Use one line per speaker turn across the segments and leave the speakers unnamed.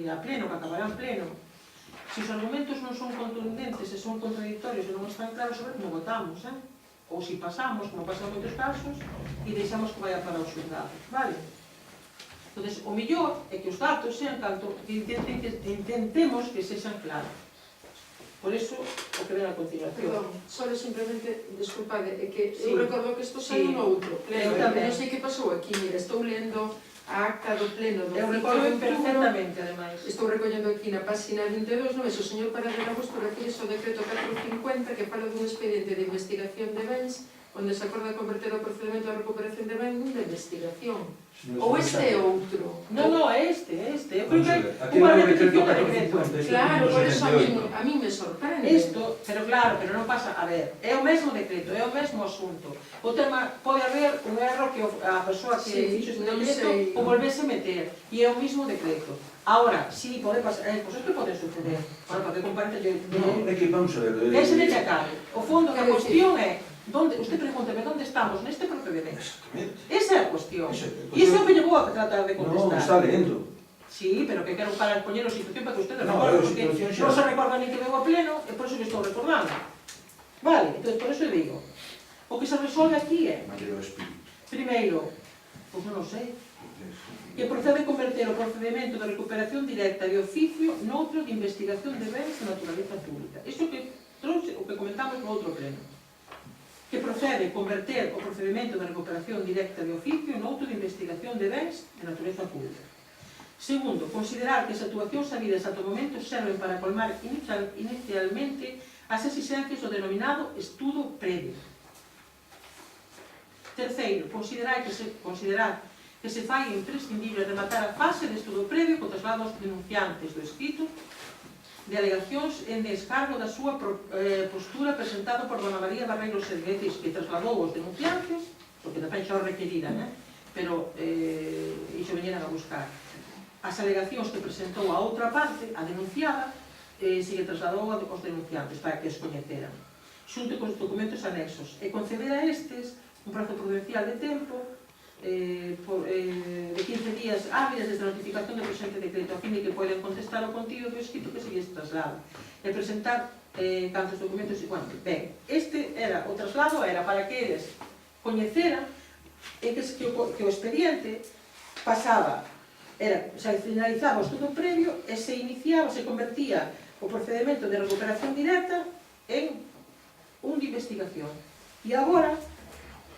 irá a pleno, que acabará en pleno. Se os argumentos non son contundentes e son contradictorios e non están claros sobre como votamos, ou se pasamos, como pasa en moitos casos, e deixamos que vaya para os xulgados, vale? Entón, o mellor é que os datos sean tanto que intentemos que sexan claros. Por eso, o que ven a continuación.
Perdón, só simplemente, desculpade, é que eu recordo que isto saiu no outro pleno. Eu sei que pasou aquí, mira, estou lendo a acta do pleno do 5 de outubro.
Eu recordo perfectamente, ademais.
Estou recollendo aquí na página 22, non é? O señor Paradela vos por aquí o decreto 450 que fala dun expediente de investigación de bens onde se acorda converter o procedimento de recuperación de bens de investigación. Ou este é outro?
Non, é este.
Aquí
Unha
era o
repetición
decreto
de decreto.
450.
Claro, por eso a mí me sorprende.
Isto, pero claro, pero non pasa, a ver, é o mesmo decreto, é o mesmo asunto. O tema, pode haber un erro que a persoa que fixo este decreto o volvese meter, e é o mesmo decreto. Ahora, sí, pode pasar, cosas que poden suceder. Bueno, porque comparece
No, é que vamos a ver.
Ese de chacar. O fondo da cuestión é, usted pregúntame, onde estamos neste procedimento?
Exactamente.
Esa é a cuestión. E ese é o que lle vou a tratar de contestar.
No, está lendo.
Sí, pero que quero para poñer a situación para que ustedes
No,
recorden, porque
situación xa.
non se recorda ni que veo a pleno, e por eso que estou recordando. Vale, entón, por eso digo, o que se resolve aquí é,
Mayor espírito.
primeiro, pois non o sei, que procede a converter o procedimento de recuperación directa de oficio noutro de investigación de bens de naturaleza pública. Isto que trouxe, o que comentamos no outro pleno. Que procede a converter o procedimento de recuperación directa de oficio noutro de investigación de bens de naturaleza pública. Segundo, considerar que as actuacións habidas ata o momento serven para colmar inicialmente as exigencias do denominado estudo previo. Terceiro, considerar que se fai imprescindible rematar a fase de estudo previo co traslado aos denunciantes do escrito de alegacións en descargo da súa postura presentado por Dona María Barreiro Serguetis, que trasladou os denunciantes, porque tamén xa o requeriran, pero iso veñeran a buscar. As alegacións que presentou a outra parte, a denunciada, se lle trasladou aos denunciantes para que os coñeceran, xunto con os documentos anexos, e conceder a estes un prazo prudencial de tempo de 15 días hábiles desde a notificación do presente decreto a fin de que poden contestar o contido do escrito que se lles traslada e presentar cantos documentos e cuanto. Ben, o traslado era para que eles coñeceran que o expediente pasaba, se finalizaba o estudo previo e se iniciaba, se convertía o procedimento de recuperación directa en un de investigación. E agora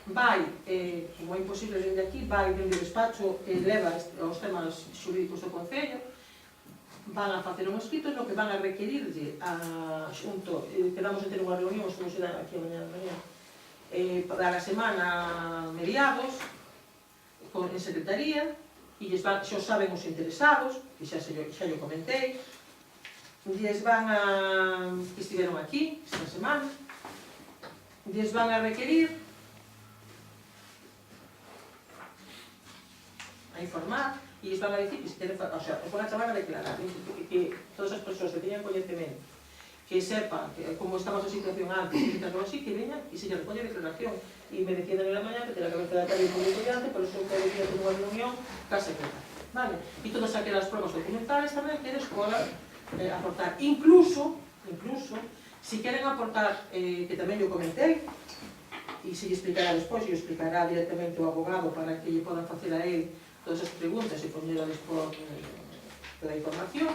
vai, como é imposible dende aquí, vai dende o despacho e leva os temas xurídicos do Concello, van a facer un escrito no que van a requerirlle xunto, quedamos en ter unha reunión, como se dá aquí a mañana para a semana mediados en secretaría, e xa saben os interesados, que xa yo comentei, lles van a, que estiveron aquí esta semana, lles van a requerir a informar e lles van a dicir que se queren, o sea, os van a chamar a declarar que todas as persoas que teñan coñecemento que sepan como estamos a situación antes e algo así, que veñan e se lle recolle a declaración e me decían en la mañana que ten a cabeza da calle público diante, por eso que decía que unha reunión casa secreta, vale? E todas aquelas pruebas documentales tamén que eles podan aportar, incluso se queren aportar, que tamén yo comentei e se lle explicará despois, e lle explicará directamente o abogado para que lle podan facer a él todas as preguntas e poñer a dispor da información.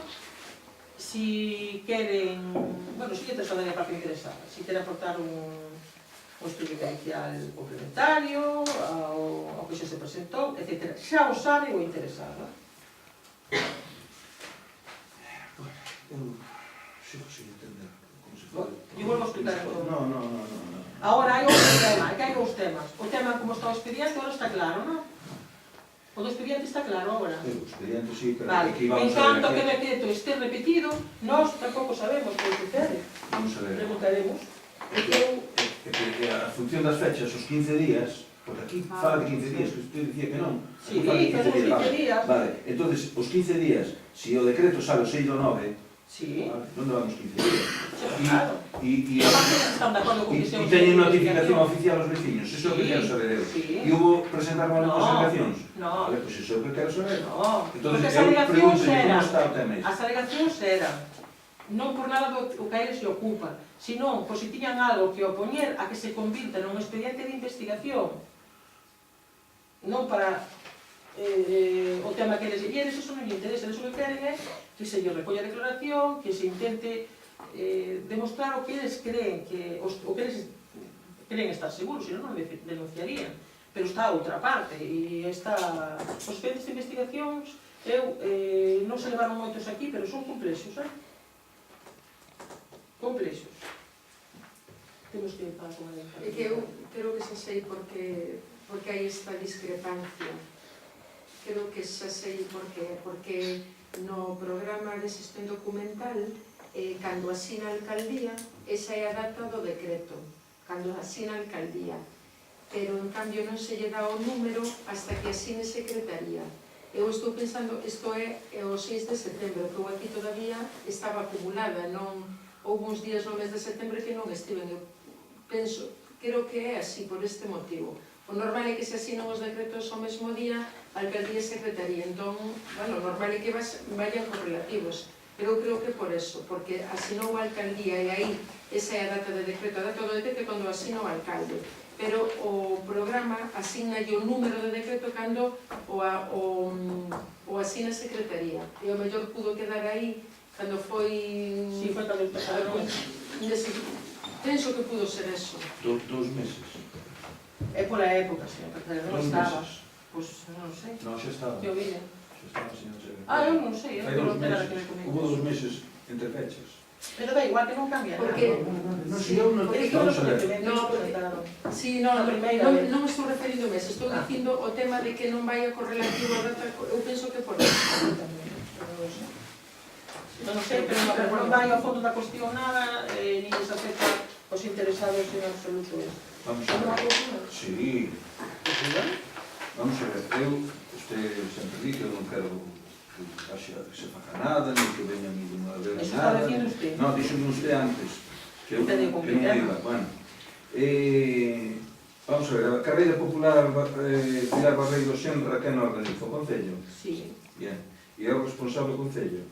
Si queren, bueno, si lle trasladaré a parte interesada, si queren aportar un estudio pericial complementario ao que xa se presentou, etc. Xa o sabe o interesado.
Eu sigo sin entender como se fala.
Eu volvo a explicar todo.
No.
Agora hai outro tema, que hai dous temas. O tema como está o expediente, agora está claro, non? O do expediente está claro agora.
O expediente sí, pero
vale.
aquí vamos
En tanto
a ver.
Que o decreto este repetido, nós tampouco sabemos que sucede.
Vamos a ver.
Preguntaremos.
A función das fechas, os 15 días, porque aquí fala de 15 días, que usted dicía que non.
Sí, que son os 15 días.
Vale, entonces, os 15 días, se o decreto sale o 6 do 9,
Sí.
Vale, non levamos 15 días.
Claro.
E
Aparte que están de acordo con que sea un
teñen
centro de
notificación
investigación.
oficial aos veciños, iso é o que
Sí,
quero saber eu.
sí.
E hubo presentaron algunhas
No,
alegacións?
no.
Vale, pois iso é o que quero saber.
No,
Entón,
porque as
eu
alegacións
pregunto como
eran,
está o tema
as alegacións eran, non por nada do que a eles se ocupa, senón, pois se tiñan algo que opoñer a que se convirta nun expediente de investigación, non para o tema que eles, e eles eso non lle interesa, eles o que queren é que se lle recolla a declaración, que se intente demostrar o que eles creen, o que eles creen estar seguros, senón non denunciarían. Pero está a outra parte, e está os expedientes de investigacións, non se levaron moitos aquí, pero son complexos, complexos. Temos que falar con a
É que eu creo que xa sei porque hai esta discrepancia. Creo que xa sei porque no programa de xestión documental, cando asina a alcaldía, esa é a data do decreto, cando asina a alcaldía. Pero, en cambio, non se lle dá o número hasta que asine secretaría. Eu estou pensando, isto é o 6 de setembro, que eu aquí todavía estaba acumulada, non houve uns días no mes de setembro que non estiven. Eu penso, creo que é así por este motivo. O normal é que se asinan os decretos ao mesmo día, alcaldía e secretaría. Entón, bueno, o normal é que vayan correlativos. Pero eu creo que por eso, porque asinou a alcaldía e aí esa é a data de decreto. A data do decreto é cando asina o alcalde. Pero o programa asigna o número de decreto cando o asina a secretaría. E o mellor pudo quedar aí cando foi...
Sí, foi cando empezaron.
Penso que pudo ser eso.
2 meses.
É pola época, señor, porque non
2
estaba.
meses.
Pois, non sei.
Non, xa estaba.
Que o vine.
Xa estaba, señor secretario.
Eu non sei, eu
Hai
non
2
tenho nada
meses.
que ver con
Hubo
isso.
2 meses entre fechas.
Pero da igual que non cambia nada.
Porque...
Non, si eu non
Porque
vamos
todos
a
os
ver.
documentos
No, porque-
presentaron.
Sí, non,
A primeira vez.
non estou referíndome a eso, estou dicindo o tema de que non vai a correlativo a data, eu penso que por eso.
Non sei, pero non vai ao fondo da cuestión nada, nin se afecta os interesados en absoluto.
Vamos a ver. Sí. Vamos a ver. Eu, sempre di que eu non quero que se faga nada, nem que veña ninguna vez
Eso está
nada.
dicindo usted.
Non, dixo-me usted antes. Que eu
Usted
que
con
non
Guillermo.
iba. Bueno. Vamos a ver. A carreira popular Pilar Barreiro Senra, que non organiza o Concello?
Sí.
Bien. E é o responsable do Concello?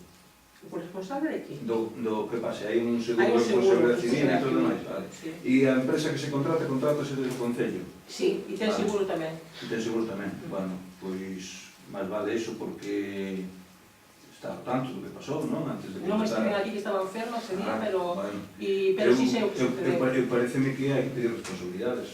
O responsable de que?
Do que pase. Hai un seguro
Hai un
de
seguro,
responsabilidade civil e
sí,
todo máis. Vale.
Sí.
E a empresa que se contratase do Concello?
Sí, e ten
Vale.
seguro tamén.
E ten seguro tamén. Bueno, pois máis vale iso porque está ao tanto do que pasou, non? Antes de
Non me
contratar.
estive aquí que estaba enferma ese día, pero
Bueno.
pero sí sei o que sucedeu.
Eu pareceme que hai que pedir responsabilidades.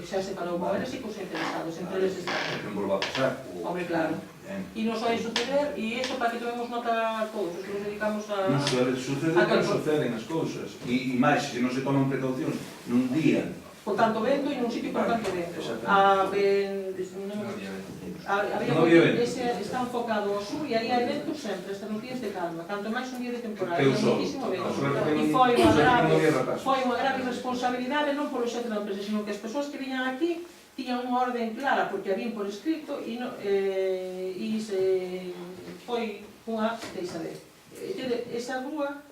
Xa se falou con eles e cos interesados, entre eles está.
Que non volva a pasar.
Hombre, claro.
Ben.
E nos vai suceder, e iso para que tomemos nota todos, os que nos dedicamos a...
Non sucede que non suceden as cousas. E máis, se non se toman precaucións nun día.
Con tanto vento e nun sitio con tanto vento. Está enfocado ao sur e aí hai ventos sempre, hasta nos días de calma. Canto máis un día de temporada,
Que eu
hai
sou.
moitísimo vento.
E
E foi unha grave responsabilidade non polo xefe da empresa, sino que as persoas que viñan aquí tiñan unha orden clara, porque a vin por escrito e se foi unha deixadez. Esa rúa,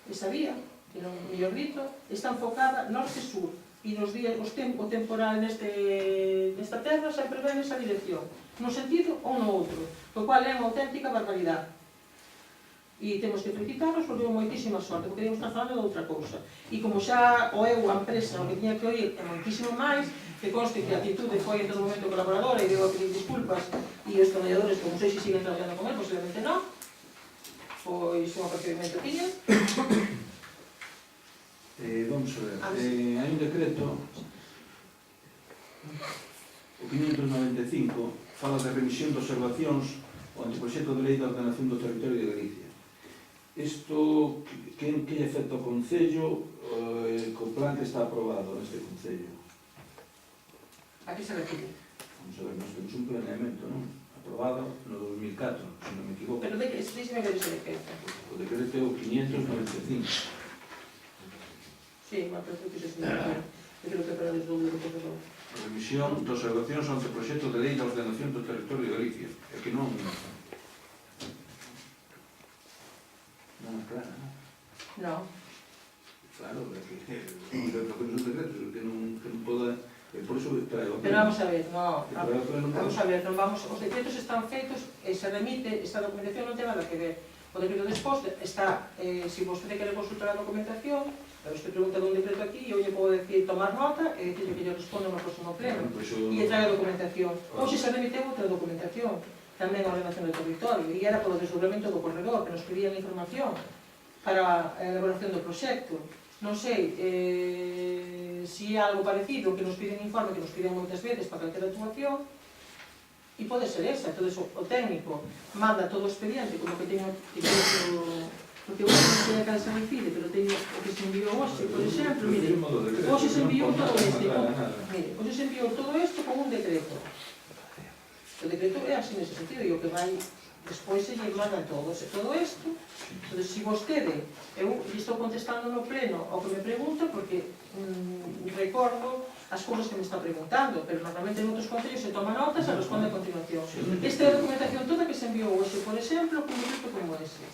esa vía, que non mellor dito, está enfocada norte-sur. E nos días, o temporal nesta terra sempre ven esa dirección, no sentido ou no outro, o cual é unha auténtica barbaridade. E temos que felicitarnos porque deu moitísima sorte, porque debemos estar falando de outra cousa. E como xa a empresa, o que tiña que oír é moitísimo máis, que conste que a actitude foi en todo momento colaboradora e deu a pedir disculpas, e os traballadores, como non sei se siguen traballando con él, posiblemente non, pois un apercibimento tiña.
Vamos a ver, hai un decreto, o 595, fala de revisión de observacións ao anteproxecto de lei de ordenación do territorio de Galicia. Isto, que lle afecta ao Concello co plan que está aprobado neste Concello?
A que se refire?
Vamos a ver, nós temos un planeamento, non? Aprobado no 2004, se non me equivoco.
Pero díxeme que se decreta.
O decreto é o 595.
Sí, me parece que se decreta. Eu creo que para desdoblo do profesor.
Revisión de observacións ao anteproxecto de lei de ordenación do territorio de Galicia. É que non non é clara, non?
Non.
Claro, é que son decretos, que non poda... Por iso traigo...
Pero vamos a ver, no,
Vamos
a ver, non vamos, os decretos están feitos e se remite, esta documentación non ten nada que ver. O decreto despois está, se vostede quere consultar a documentación, vostede pregunta dun decreto aquí, e eu lle podo decir tomar nota e decirle que lle respondo no próximo pleno. E lle trae a documentación. Hoxe se remiteu outra documentación, tamén a ordenación do territorio, e era polo desdobramento do corredor, que nos pedían información para a elaboración do proxecto. Non sei se é algo parecido, que nos piden informe, que nos piden moitas veces para calquera actuación, e pode ser esa. Entón, o técnico manda todo o expediente, como que teño, porque eu non sei a cal se refire, pero teño o que se enviou hoxe, por exemplo, mire, hoxe se enviou todo este, mire, hoxe se enviou todo isto con un decreto. O decreto é así nese sentido, e o que vai despois se lle mandan todo isto. Entón, se vostede, eu estou contestando no pleno ao que me pregunta, porque recordo as cousas que me está preguntando, pero normalmente en outros concellos se toma notas e responde a continuación. Esta é a documentación toda que se enviou hoxe, por exemplo, con un decreto como ese.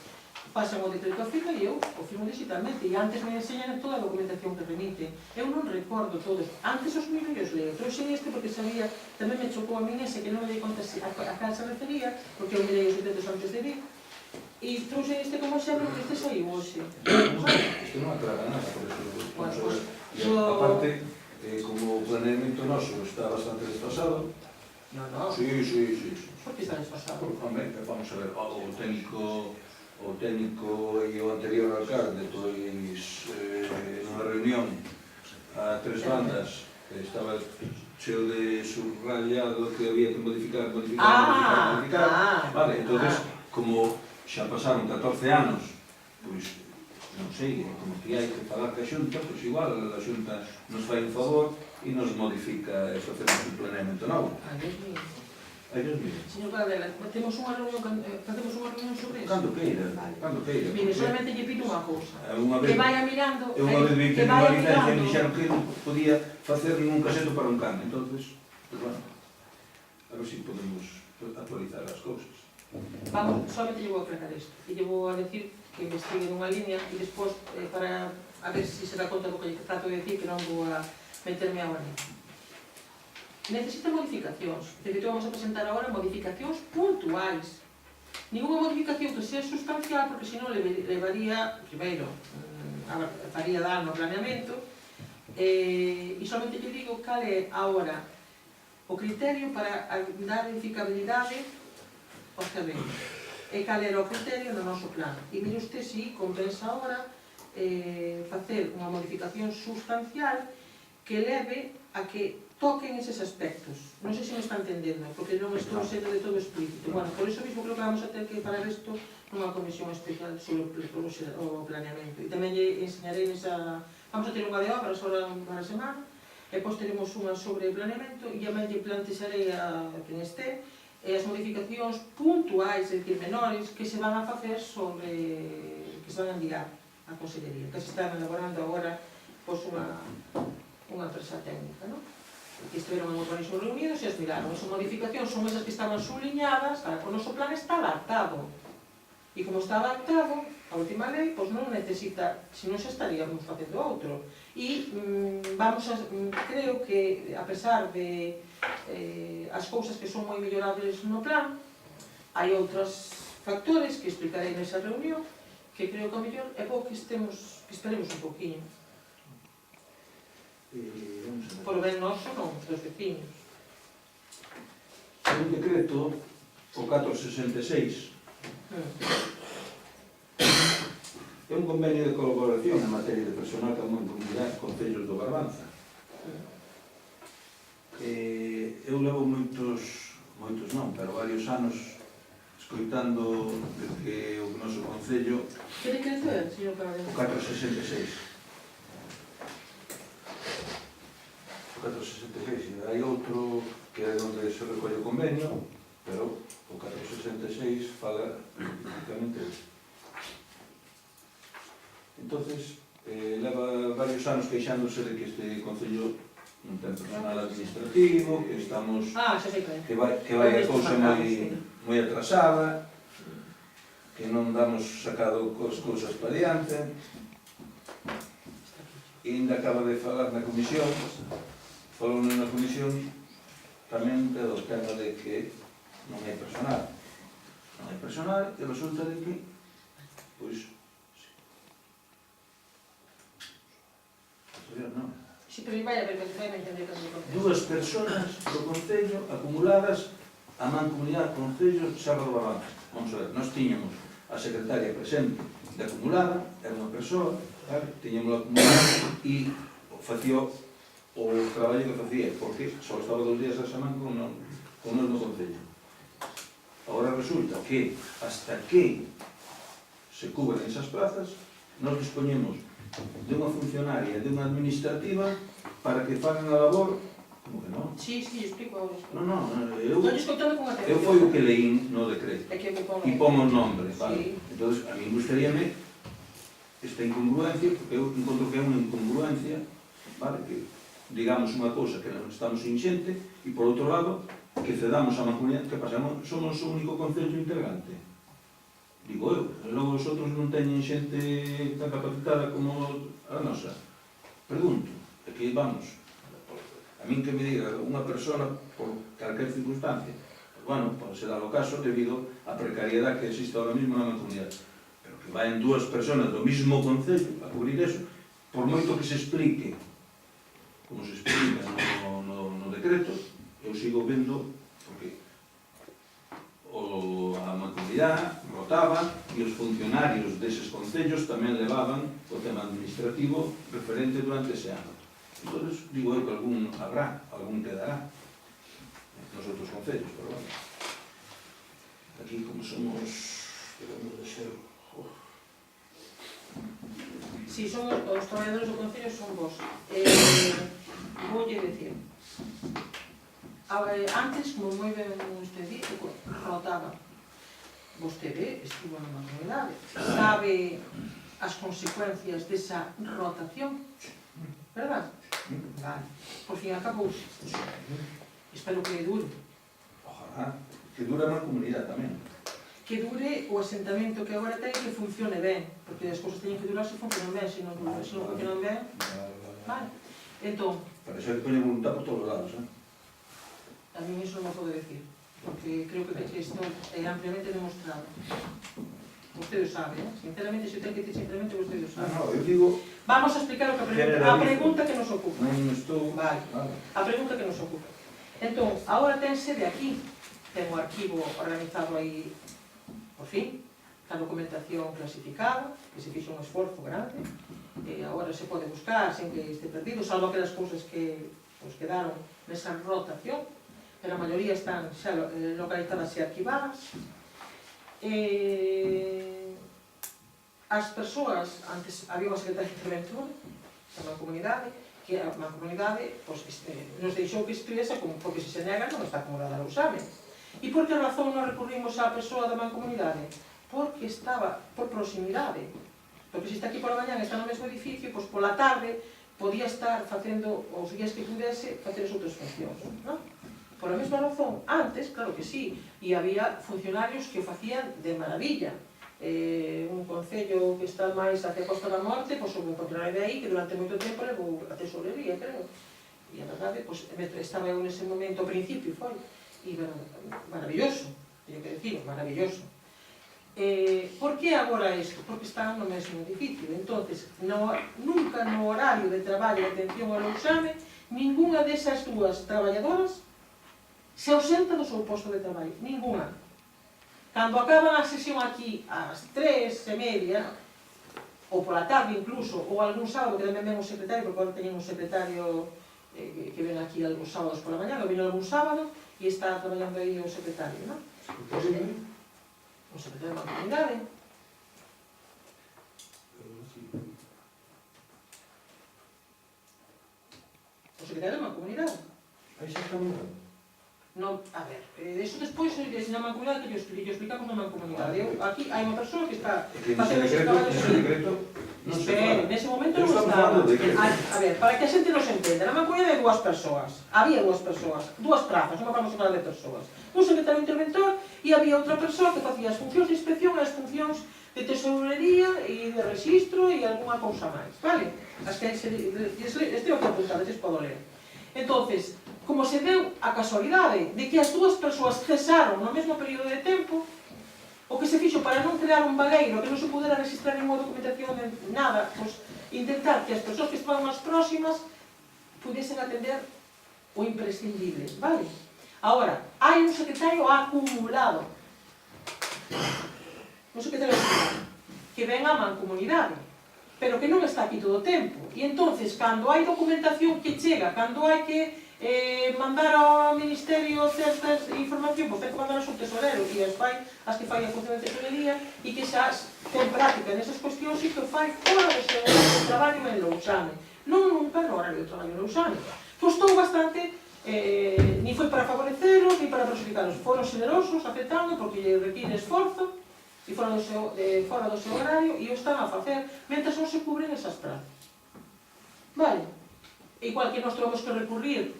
Pasan o decreto a firma e eu o firmo digitalmente, e antes me enseñan toda a documentación que remite. Eu non recordo todos, antes os miro e os leo. Trouxe este porque sabía, tamén me chocou a min ese que non me dei conta a cal se refería, porque eu mirei os decretos antes de vir, e trouxe este como exemplo que este saiu hoxe.
Isto non aclara nada, por eso... Aparte, como o planeamento noso está bastante desfasado...
Non.
Sí.
Por que está desfasado?
Home, vamos a ver, o técnico e o anterior alcalde, pois, nunha reunión a tres bandas, estaba cheo de subrayado que había que modificar. Vale, entonces, como xa pasaron 14 anos, pois, non sei, como que hai que falar ca Xunta, pois igual a Xunta nos fai un favor e nos modifica e facemos un planeamento novo. Ai, Dios mío.
Señor Paradela, facemos unha reunión sobre iso?
Cando queira.
Mire, solamente lle pido unha cousa.
Que
vaya mirando,
eu unha vez vi que nunha licencia me dixeron que non podía facer ningún caseto para un can. Entonces, pues bueno, a ver si podemos actualizar as cousas.
Vamos, solamente lle vou aclarar isto. E lle vou a decir que investigue nunha línea e despois, para a ver se se dá conta do que lle trato de decir, que non vou a meterme agora nisso. Necesita modificacións. De que vamos a presentar agora modificacións puntuais. Ninguna modificación que sea sustancial, porque senón levaría, primeiro, faría dano ao planeamento, e somente lle digo cal é agora o criterio para dar edificabilidade aos terrenos. E cal era o criterio no noso plan. E mire usted se compensa agora facer unha modificación sustancial que leve a que toquen eses aspectos. Non sei se me está entendendo, porque non estou sendo de todo explícito. Bueno, por iso mesmo creo que vamos a ter que parar isto nunha comisión especial sobre o planeamento. E tamén lle enseñarei nesa... Vamos a ter unha de obras ahora para a semana, e depois teremos unha sobre planeamento, e tamén lle plantexarei a quen este as modificacións puntuais, é dicir, menores, que se van a facer sobre... que se van a enviar á Consellería, que se están elaborando agora unha empresa técnica, non? Que estiveron en organismos reunidos e as miraron. As modificacións son esas que estaban subliñadas, para que o noso plan está adaptado. E como está adaptado, a última lei, pois non necesita, senón xa estaríamos facendo outro. E creo que, a pesar de as cousas que son moi mellorables no plan, hai outros factores que explicarei nesa reunión, que creo que o mellor é bo que esperemos un poquinho. Por ben noso non, dos veciños.
Hai un decreto, o 466, é un convenio de colaboración en materia de personal da Mancomunidade Concellos do Barbanza. Eu levo moitos non, pero varios anos escoitando que o noso Concello...
Que decreto é, señor Paradela?
O 466. O 466, hai outro que é onde se recolle o convenio, pero o 466 fala especificamente disso. Entonces, leva varios anos queixándose de que este Concello non ten personal administrativo, que estamos...
xa sei que
vai a cousa moi atrasada, que non damos sacado as cousas para diante. E ainda acaba de falar na comisión, falou na comisión tamén do tema de que non hai personal. Non hai personal e resulta de que, pois, non.
Si, pero vai a ver, vai a entender que non me
Dúas persoas do Concello acumuladas a Mancomunidade Concello Serra do Barranco. Vamos a ver, nós tiñamos a secretaria presente de acumulada, era unha persoa, vale? Tiñamos acumulada e facía o traballo que facía, porque só estaba 2 días a semana con nós no Concello. Agora resulta que, hasta que se cubren esas plazas, nós dispoñemos de unha funcionaria e de unha administrativa para que fagan a labor. Como que non?
Sí, yo explico ahora.
Non, eu
Estou escoitando con atención.
foi o que leín no decreto.
É que me pongo.
E pomo os nombres, vale?
Sí.
Entón, a mí gustaríame esta incongruencia, porque eu encontro que é unha incongruencia, vale? Que digamos unha cousa que non estamos inxente e, por outro lado, que cedamos a Mancomunidade, que pasamos, somos o único concello integrante. Digo eu, logo os outros non teñen xente tan capacitada como a nosa. Pregunto, é que vamos, a min que me diga unha persona por calquer circunstancia, bueno, pode ser dado o caso debido á precariedade que existe ahora mismo na Mancomunidade, pero que vayan 2 personas do mismo concello a cubrir eso, por moito que se explique, como se explica no decreto, eu sigo vendo, porque a Mancomunidade rotaba e os funcionarios deses concellos tamén levaban o tema administrativo referente durante ese ano. Entón, digo eu que algún habrá, algún quedará nos outros concellos, pero bueno. Aquí, como somos, debemos de ser...
Si, son os traballadores do Concello son vos. Voulle decir, antes, como moi ben usted dixo, rotaba. Vostede estivo na Mancomunidade. Sabe as consecuencias desa rotación? Verdad? Vale. Por fin acabouse. Espero que dure.
Ojalá. Que dure a Mancomunidade tamén.
Que dure o asentamento que agora ten, que funcione ben. Porque as cousas teñen que durar se funcionan ben. Se non funcionan ben... Vale. Entón...
Para iso hai que poñer voluntad por todos os lados,
A mí iso non podo decir, porque creo que isto é ampliamente demostrado. Vostede o sabe, sinceramente, se o ten que decir simplemente, vostede o sabe.
Non, eu digo...
Vamos a explicar o que a pregunta que nos ocupa.
Non estou...
Vale, a pregunta que nos ocupa. Entón, agora tense de aquí, ten o arquivo organizado aí, por fin, a documentación clasificada, que se fixo un esforzo grande, e agora se pode buscar sen que este perdido, salvo aquelas cousas que nos quedaron nesa rotación, pero a maioría están xa localizadas e arquivadas. As persoas, antes había unha secretaria interventora da Mancomunidade, que a Mancomunidade nos deixou que estivese, porque se nega non está acomodada ao exame. E por que razón non recurrimos á persoa da Mancomunidade? Porque estaba por proximidade. Porque se está aquí pola mañá, está no mesmo edificio, pois pola tarde podía estar facendo, os días que pudese, facer as outras funcións, non? Por a mesma razón, antes, claro que sí, e había funcionarios que o facían de maravilla. Un concello que está máis hacia a Costa da Morte, pois houve un funcionario de aí que durante moito tempo levou a tesorería, creo. E a verdade, pois, estaba eu nese momento, ao principio, foi, e maravilloso, teño que decir, maravilloso. Por que agora isto? Porque están no mesmo edificio. Entonces, nunca no horario de traballo e atención ao exame, ninguna desas dúas traballadoras se ausenta do seu posto de traballo. Ninguna. Cando acaban a sesión aquí ás 3:30, ou pola tarde incluso, ou algún sábado, que tamén ven o secretario, porque agora teñen un secretario que ven aquí algúns sábados pola mañá, vino algún sábado, e está traballando aí o secretario, non? O secretario da Mancomunidade. O secretario da Mancomunidade.
Aí xa está mudando.
Non, a ver, eso despois na Mancomunidade que yo explicamos na Mancomunidade. Aquí hai unha persoa que está facendo ese traballo.
Ese decreto non se fala.
Nese momento non estaba. A ver, para que a xente nos entenda, na Mancomunidade hai 2 persoas. Había 2 persoas, 2 prazas, non vamos a falar de persoas. Un secretario interventor e había outra persoa que facía as funcións de inspección e as funcións e de registro e algunha cousa máis, vale? As que este o que apuntades, podo ler. Entonces, como se deu a casualidade de que as dúas persoas cesaron no mesmo período de tempo, o que se fixo para non crear un vagueiro que non se pudera registrar ninguna documentación, nada, pois intentar que as persoas que estaban máis próximas pudesen atender o imprescindible, vale? Agora, hai un secretario acumulado, un secretario acumulado, que ven a mancomunidade, pero que non está aquí todo o tempo. E entonces, cando hai documentación que chega, cando hai que mandar ao Ministerio certas información, pois ten que mandar ao tesorero e as que fai a función de tesorería e que xa ten práctica nesas cuestións e que fai fora do seu traballo en Lousame. Non nunca no horario de traballo en Lousame. Costou bastante, ni foi para favoreceros, ni para perjudicaros. Foron generosos, aceptando, porque lle requiere esforzo, e fora do seu horario, e o están a facer, mentre non se cubren esas prazas. Vale? Igual que nós temos que recurrir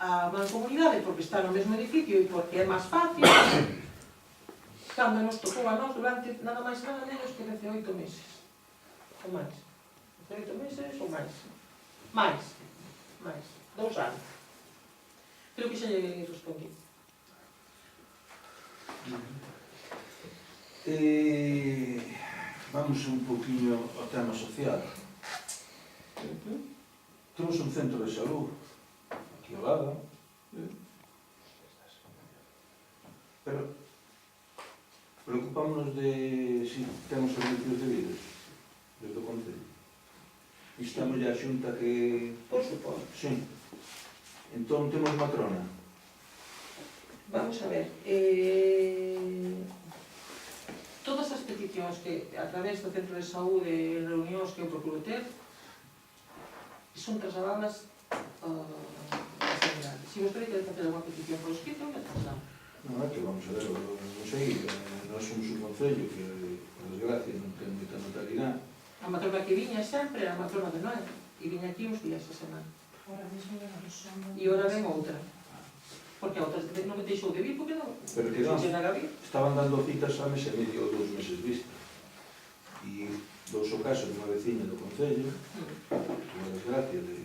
a mancomunidade porque está no mesmo edificio e porque é máis fácil, cando nos tocou a nós durante nada máis nada menos que 18 meses. Ou máis. 18 meses ou máis. Mais. 2 anos. Creo que xa lle respondí.
Vamos un poquinho ao tema social. Temos un centro de salud aquí ao lado, pero preocupámonos de si temos servicios debidos desde o Concello. Instamos a Xunta que...
Por suposto.
Sí. Entón temos matrona.
Vamos a ver. Todas as peticións que a través do Centro de Saúde e reunións que eu procuro ter son trasladadas a sanidade. Se vostede quere facer alguma petición por escrito, me trasladamos.
Non, é que vamos a ver, non sei, nós somos un concello que, por desgracia, non ten moita notoriedade.
A matrona que viña sempre era a matrona de Noé, e viña aquí uns días a semana. E ora ven outra. Porque a outra non me deixou de vir, porque non.
Pero que non, estaban dando citas a mes e medio ou 2 meses vista. E dous o caso de unha veciña do concello, unha desgracia de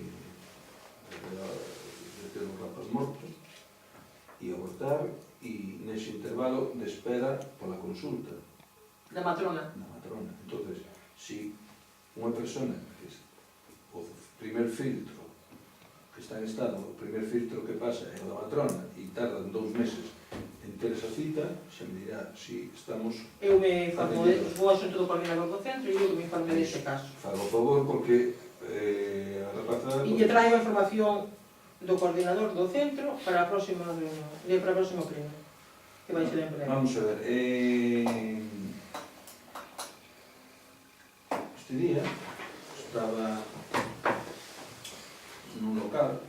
ter un rapaz morto, e abortar, e nese intervalo de espera pola consulta.
Da matrona.
Da matrona. Entón, si unha persona que o primer filtro que está en estado, o primer filtro que pasa é o da matrona e tardan 2 meses en ter esa cita, se me dirá si estamos...
Eu me informo, vou a xunto do coordinador do centro e eu me informe deste caso.
Fago o favor porque a rapaza...
E lle traio a información do coordinador do centro para a próxima reunión, para o próximo pleno, que vai ser en breve.
Vamos a ver, este día estaba nun local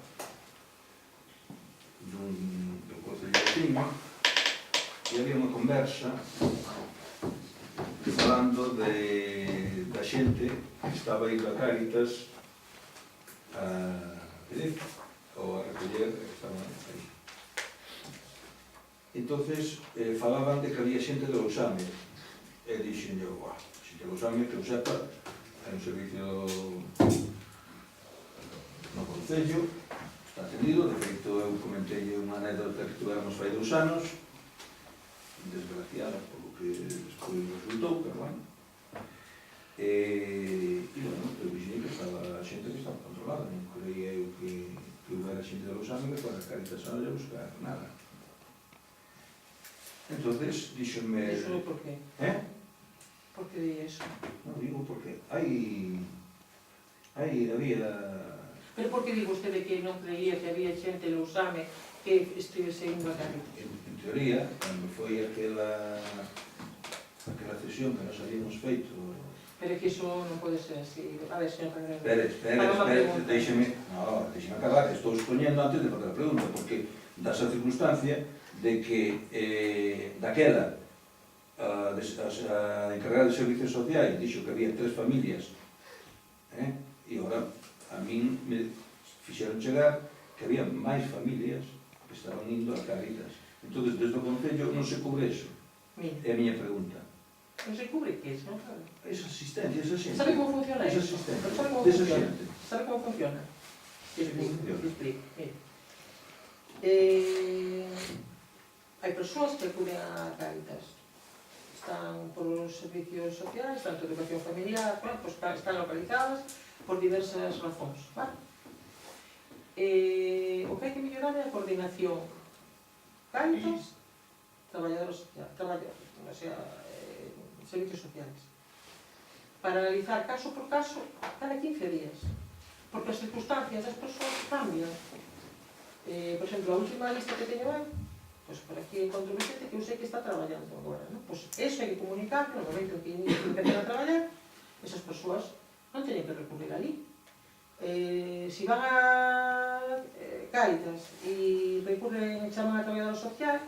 do Concello de Cima e había unha conversa falando da xente que estaba indo a Cáritas a pedir ou a recoller que estaban aí. Entonces falaban de que había xente de Lousame e dixen eu, xente de Lousame que eu sepa hai un servicio no Concello, está atendido, de feito eu comentei unha anécdota que tivemos fai 2 anos, desgraciada polo que despois resultou, pero bueno. E, bueno, eu dixen que estaba a xente que estaba controlada, non creía eu que houbera xente de Lousame que para Cáritas a non buscar nada. Entonces, díxenme...
Iso por qué? Por que di iso?
Non digo porque había...
Pero por que digo vostede que non creía que había xente en Lousame que estivese indo a Cáritas?
En teoría, cando foi aquela cesión que nos habíamos feito...
Pero que iso non pode ser así. A ver, señor Cabrera.
Espera, deixeme acabar, estou expoñendo antes de fazer a pregunta, porque dá esa circunstancia de que daquela a encargada de servicios sociais dixo que había 3 familias e agora a min me fixeron chegar que había máis familias que estaban indo a Cáritas. Entón, desde o Concello non se cubre iso. É a miña pregunta.
Non se cubre que es, non sabe?
Esa asistencia, esa xente.
Sabe como funciona
Esa
eso?
asistencia.
Sabe como
Desa
funciona?
xente.
Sabe como funciona? Te explico,
funciona?
te explico. Mira. Hai persoas que acuden a Cáritas. Están por os servicios sociais, tanto educación familiar, bueno, pues están localizadas por diversas razóns, vale? O que hai que mellorar é a coordinación Cáritas, traballadores servicios sociais, para analizar caso por caso cada 15 días, porque as circunstancias das persoas cambian. Por exemplo, a última lista que teño aí, pues por aquí encontro xente que eu sei que está traballando agora, ¿no? Pues eso hai que comunicar no momento en que empezan a traballar, esas persoas non teñen que recurrir ali. Si van a Cáritas e recurren, chaman a traballador social,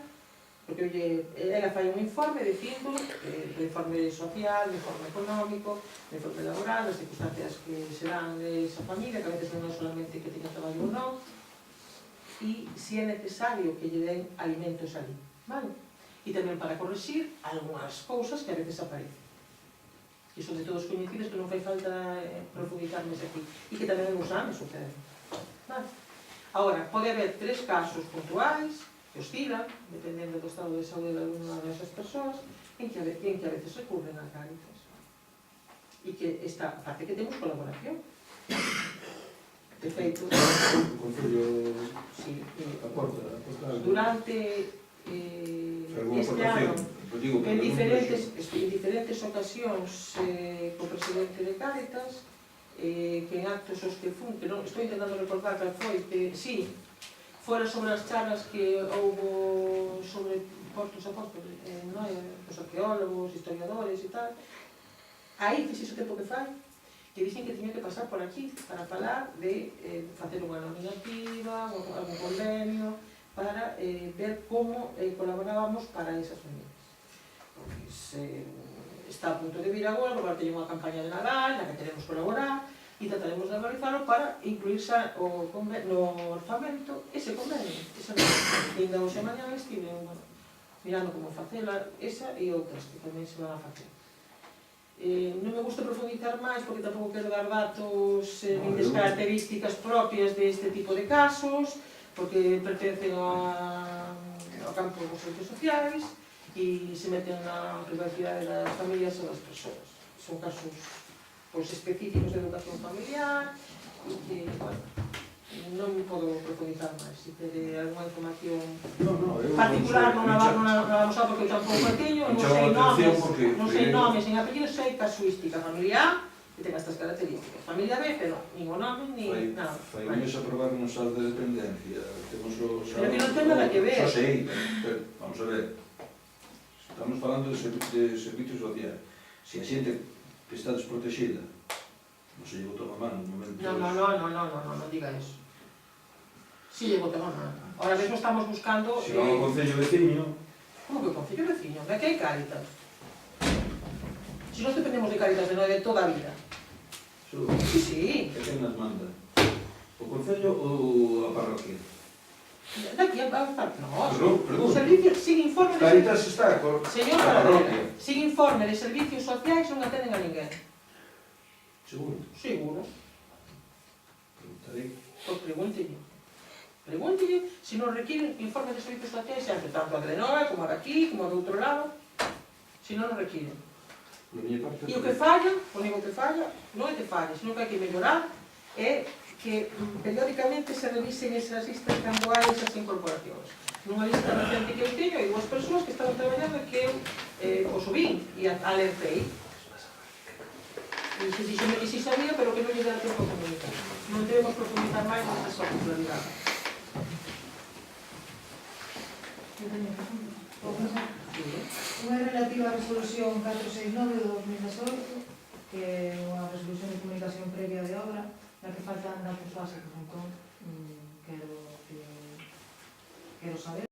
porque ela fai un informe dicindo o informe social, o informe económico, o informe laboral, as circunstancias que se dan esa familia, que a veces non é solamente que teña traballo ou non, e se é necesario que lle den alimentos ali, vale? E tamén para corrixir algunhas cousas que a veces aparecen, que son de todos coñecidos, que non fai falta profundizar máis aquí, e que tamén nos ames suceden, vale? Agora, pode haber 3 casos puntuais, que oscilan, dependendo do estado de saúde de alguna desas persoas, en que a veces recurren a Cáritas. E que esta parte que temos colaboración. De feito,
O Concello
sí,
aporta
durante
alguna
este ano,
aportación.
en diferentes ocasións, co presidente de Cáritas, que en actos os que fun, que non estou intentando recordar cal foi, que sí, fora sobre as charlas que houbo sobre postos apóstoles, os arqueólogos, historiadores e tal, aí fixe o tempo que fai, que dixen que tiña que pasar por aquí para falar de facer unha nominativa, algún convenio, para ver como colaborábamos para esas familias. Porque está a punto de vir agora, porque teño unha campaña de Nadal na que queremos colaborar e trataremos de analizarlo para incluirse no orzamento ese convenio. E ainda hoxe mañá estive mirando como facela esa e outras que tamén se van a facer. Non me gusta profundizar máis porque tampouco quero dar datos nin das características propias deste tipo de casos, porque pertencen ao campo dos servicios sociais e se meten na privacidade das familias ou das persoas. Son casos específicos de educación familiar e que, bueno, non me podo profundizar máis. Se tere alguna información particular non a vamos a porque eu tampouco a teño, non sei nomes, nin apellidos, sei casuística familiar que ten estas características. Familia B, pero nin o nome, nin nada.
Fai un mes aprobar un sal de dependencia, temos o sal...
Pero que non ten nada que ver.
Só sei, pero vamos a ver. Estamos falando de servicios sociais. Se a xente que está desprotexida non se lle botou a mano no momento...
Non diga eso. Si lle botou a mano. Ahora mesmo estamos buscando...
Se van ao Concello veciño...
Como que o Concello veciño? De que hai Cáritas? Se nós dependemos de Cáritas de toda a vida. Sí.
Que quen nas manda? O Concello ou a parroquia?
Daqui a parte, no.
Perdón.
Servicios, sin informe de...
Cáritas está con
Señor
a parroquia.
Paradela, sin informe de servicios sociais non atenden a ninguén.
Seguro.
Seguro.
Preguntarei.
Pois pregúntelle. Pregúntelle se non requiren informe de servicios sociais, sempre tanto a de Nova, como a de aquí, como a do outro lado, se non requiren. E o que falla, o único que falla, non é que falle, senón que hai que mellorar, é que periódicamente se revisen esas listas cando hai esas incorporacións. Nunha lista recente que eu teño, hai dúas persoas que estaban traballando e que eu o subín e alertei. E si sabía, pero que non lle dá tempo a comunicar. Non debemos profundizar máis nesta particularidade.
Unha relativa á resolución 469 de 2018, que é unha resolución de comunicación previa de obra, na que faltan datos básicos, entón quero saber